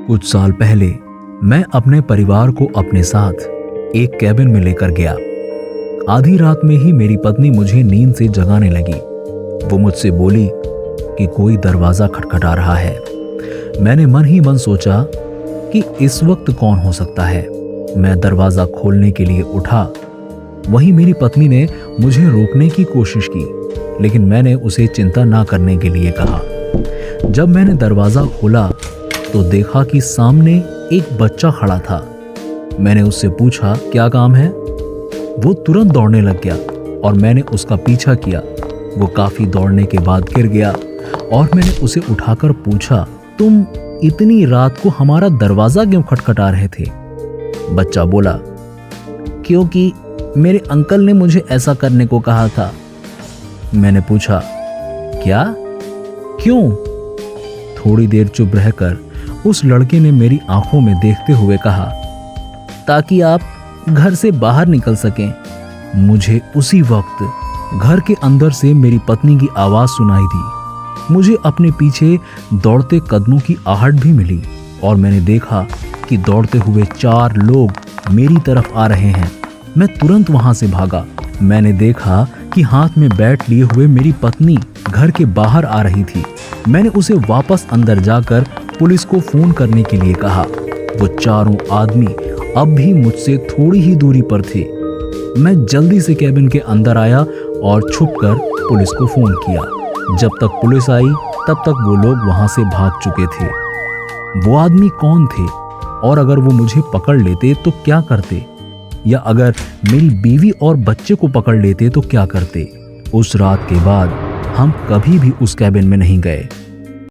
कुछ साल पहले मैं अपने परिवार को अपने साथ एक कैबिन में लेकर गया। आधी रात में ही मेरी पत्नी मुझे नींद से जगाने लगी। वो मुझसे बोली कि कोई दरवाजा खटखटा रहा है। मैंने मन ही मन सोचा कि इस वक्त कौन हो सकता है। मैं दरवाजा खोलने के लिए उठा। वहीं मेरी पत्नी ने मुझे रोकने की कोशिश की, लेकिन मैंने उसे चिंता ना करने के लिए कहा। जब मैंने दरवाजा खोला तो देखा कि सामने एक बच्चा खड़ा था। मैंने उससे पूछा, क्या काम है? वो तुरंत दौड़ने लग गया और मैंने उसका पीछा किया। वो काफी दौड़ने के बाद गिर गया और मैंने उसे उठाकर पूछा, तुम इतनी रात को हमारा दरवाजा क्यों खटखटा रहे थे? बच्चा बोला, क्योंकि मेरे अंकल ने मुझे ऐसा करने को कहा था। मैंने पूछा, क्या? क्यों? थोड़ी देर चुप रहकर उस लड़के ने मेरी आंखों में देखते हुए कहा, ताकि आप घर से बाहर निकल सकें। मुझे उसी वक्त घर के अंदर से मेरी पत्नी की आवाज सुनाई दी। मुझे अपने पीछे दौड़ते कदमों की आहट भी मिली और मैंने देखा कि दौड़ते हुए 4 लोग मेरी तरफ आ रहे हैं। मैं तुरंत वहां से भागा। मैंने देखा कि हाथ में बैट लिए हुए मेरी पत्नी घर के बाहर आ रही थी। मैंने उसे वापस अंदर जाकर पुलिस को फोन करने के लिए कहा। वो चारों आदमी अब भी मुझसे थोड़ी ही दूरी पर थे। मैं जल्दी से कैबिन के अंदर आया और छुपकर पुलिस को फोन किया। जब तक पुलिस आई तब तक वो लोग वहां से भाग चुके थे। वो आदमी कौन थे और अगर वो मुझे पकड़ लेते तो क्या करते, या अगर मेरी बीवी और बच्चे को पकड़ लेते तो क्या करते? उस रात के बाद हम कभी भी उस कैबिन में नहीं गए।